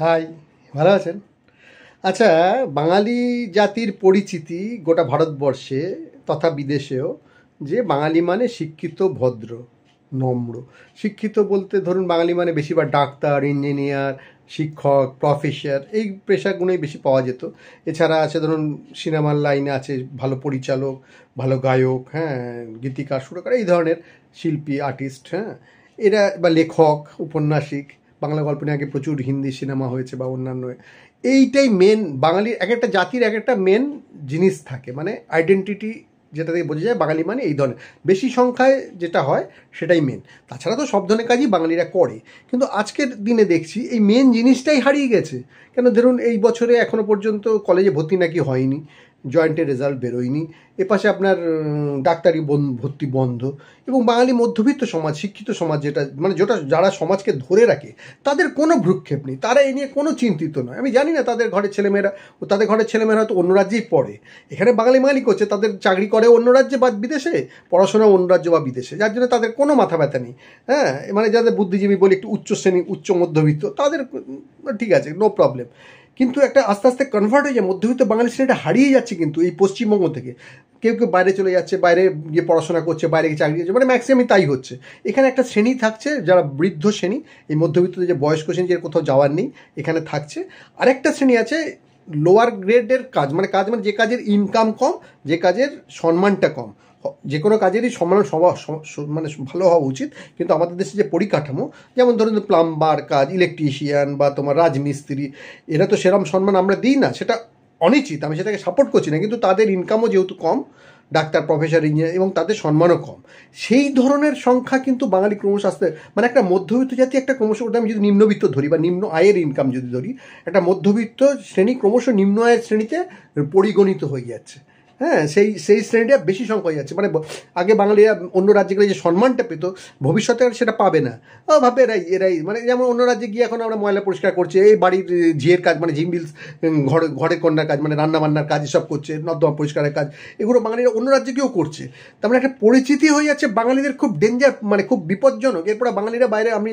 High, ভালো আছেন? আচ্ছা, বাঙালি জাতির পরিচিতি গোটা ভারতবর্ষে তথা বিদেশেও যে বাঙালি মানে শিক্ষিত, ভদ্র, নম্র। শিক্ষিত বলতে ধরুন বাঙালি মানে বেশিরভাগ ডাক্তার, ইঞ্জিনিয়ার, শিক্ষক, প্রফেসর এই পেশাগুলোই বেশি পাওয়া যেত। এছাড়া আছে ধরুন সিনেমার লাইনে আছে ভালো পরিচালক, ভালো গায়ক, হ্যাঁ, গীতিকার, সুরকার এই ধরনের শিল্পী, আর্টিস্ট, হ্যাঁ, এরা বা লেখক, উপন্যাসিক। বাংলা গল্প নিয়ে আগে প্রচুর হিন্দি সিনেমা হয়েছে বা অন্যান্য। এইটাই মেন বাঙালির এক একটা জাতির এক একটা মেন জিনিস থাকে, মানে আইডেন্টিটি যেটা দিয়ে বোঝা যায় বাঙালি মানে এই ধরনের বেশি সংখ্যায় যেটা হয় সেটাই মেন। তাছাড়া তো সব ধরনের কাজই বাঙালিরা করে, কিন্তু আজকের দিনে দেখছি এই মেন জিনিসটাই হারিয়ে গেছে। কেন ধরুন এই বছরে এখনও পর্যন্ত কলেজে ভর্তি নাকি হয়নি, জয়েন্টের রেজাল্ট বেরোয়নি, এপাশে আপনার ডাক্তারি ভর্তি বন্ধ। এবং বাঙালি মধ্যবিত্ত সমাজ, শিক্ষিত সমাজ যেটা মানে যেটা যারা সমাজকে ধরে রাখে, তাদের কোনো ভ্রুক্ষেপ নেই, তারা এই নিয়ে কোনো চিন্তিত নয়। আমি জানি না তাদের ঘরের ছেলেমেয়েরা হয়তো অন্য রাজ্যেই পড়ে, এখানে বাঙালি করছে, তাদের চাকরি করে অন্য রাজ্যে বা বিদেশে, পড়াশোনা অন্য রাজ্য বা বিদেশে, যার জন্য তাদের কোনো মাথা ব্যথা নেই। হ্যাঁ, মানে যাদের বুদ্ধিজীবী বলি একটু উচ্চ শ্রেণী, উচ্চ মধ্যবিত্ত, তাদের ঠিক আছে, নো প্রবলেম। কিন্তু একটা আস্তে আস্তে কনভার্ট হয়ে যায়, মধ্যবিত্ত বাঙালি শ্রেণীটা হারিয়ে যাচ্ছে কিন্তু এই পশ্চিমবঙ্গ থেকে। কেউ কেউ বাইরে চলে যাচ্ছে, বাইরে গিয়ে পড়াশোনা করছে, বাইরে গিয়ে চাকরি করছে, মানে ম্যাক্সিমামই তাই হচ্ছে। এখানে একটা শ্রেণী থাকছে যারা বৃদ্ধ শ্রেণী, এই মধ্যবিত্ত যে বয়স্ক শ্রেণী, যে কোথাও যাওয়ার নেই, এখানে থাকছে। আরেকটা শ্রেণী আছে লোয়ার গ্রেডের কাজ, মানে যে কাজের ইনকাম কম, যে কাজের সম্মানটা কম। যে কোনো কাজেরই সম্মান মানে ভালো হওয়া উচিত, কিন্তু আমাদের দেশে যে পরিকাঠামো, যেমন ধরুন প্লাম্বার কাজ, ইলেকট্রিশিয়ান বা তোমার রাজমিস্ত্রি, এরা তো সেরকম সম্মান আমরা দিই না, সেটা অনুচিত, আমি সেটাকে সাপোর্ট করছি না, কিন্তু তাদের ইনকামও যেহেতু কম, ডাক্তার, প্রফেসর, ইঞ্জিনিয়ার, এবং তাদের সম্মানও কম, সেই ধরনের সংখ্যা কিন্তু বাঙালি ক্রমশ আসতে, মানে একটা মধ্যবিত্ত জাতি একটা ক্রমশ, আমি যদি নিম্নবিত্ত ধরি বা নিম্ন আয়ের ইনকাম যদি ধরি, একটা মধ্যবিত্ত শ্রেণী ক্রমশ নিম্ন আয়ের শ্রেণীতে পরিগণিত হয়ে যাচ্ছে। হ্যাঁ, সেই শ্রেণীটা বেশি সংখ্যা হয়ে যাচ্ছে। মানে আগে বাঙালিরা অন্য রাজ্যে গেলে যে সম্মানটা পেত, ভবিষ্যতে আর সেটা পাবে না। ভাবে এরাই মানে যেমন অন্য রাজ্যে গিয়ে এখন আমরা ময়লা পরিষ্কার করছি, এই বাড়ির ঝিয়ের কাজ, মানে জিমবিলস, ঘরের কন্যার কাজ, মানে রান্নাবান্নার কাজ এসব করছে, নর্দমা পরিষ্কারের কাজ, এগুলো বাঙালিরা অন্য রাজ্যে গিয়েও করছে। তার মানে একটা পরিচিতি হয়ে যাচ্ছে বাঙালিদের, খুব ডেঞ্জার, মানে খুব বিপজ্জনক। এরপরে বাঙালিরা বাইরে, আমি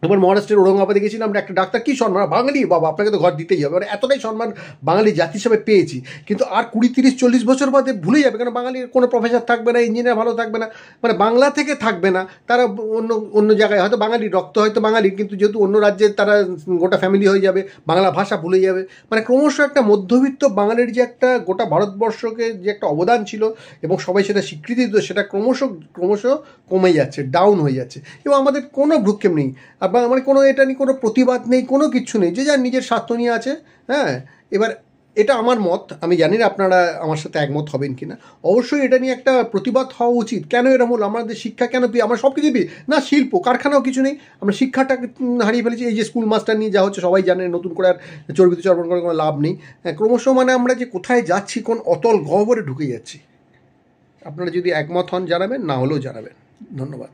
এবার মহারাষ্ট্রের ঔরঙ্গাবাদে গেছিলাম, আমরা একটা ডাক্তার, কী সম্মান, বাঙালি বাবা, আপনাকে তো ঘর দিতেই হবে, মানে এতটাই সম্মান বাঙালি জাতি হিসাবে পেয়েছি। কিন্তু আর 20, 30, 40 বছর বাদে ভুলে যাবে, কেন বাঙালির কোনো প্রফেসর থাকবে না, ইঞ্জিনিয়ার ভালো থাকবে না, মানে বাংলা থেকে থাকবে না, তারা অন্য অন্য জায়গায়, হয়তো বাঙালি রক্ত, হয়তো বাঙালি, কিন্তু যেহেতু অন্য রাজ্যে তারা গোটা ফ্যামিলি হয়ে যাবে, বাংলা ভাষা ভুলে যাবে। মানে ক্রমশ একটা মধ্যবিত্ত বাঙালির যে একটা গোটা ভারতবর্ষকে যে একটা অবদান ছিল এবং সবাই সেটা স্বীকৃতি দিত, সেটা ক্রমশ ক্রমশ কমে যাচ্ছে, ডাউন হয়ে যাচ্ছে। এবং আমাদের কোনো ভ্রুক্ষেপ নেই, আর মানে কোনো এটা নিয়ে কোনো প্রতিবাদ নেই, কোনো কিচ্ছু নেই, যে যার নিজের স্বার্থ নিয়ে আছে। হ্যাঁ, এবার এটা আমার মত, আমি জানি না আপনারা আমার সাথে একমত হবেন কি না। অবশ্যই এটা নিয়ে একটা প্রতিবাদ হওয়া উচিত। কেন এরকম হলো, আমাদের শিক্ষা কেন পেয়ে আমরা সব কিছু পেয়ে না, শিল্প কারখানাও কিছু নেই, আমরা শিক্ষাটাকে হারিয়ে ফেলেছি। এই যে স্কুল মাস্টার নিয়ে যা হচ্ছে সবাই জানে, নতুন করে আর চর্বিত চর্বণ করে কোনো লাভ নেই। ক্রমশ মানে আমরা যে কোথায় যাচ্ছি, কোন অতল গহ্বরে ঢুকে যাচ্ছি। আপনারা যদি একমত হন জানাবেন, না হলেও জানাবেন। ধন্যবাদ।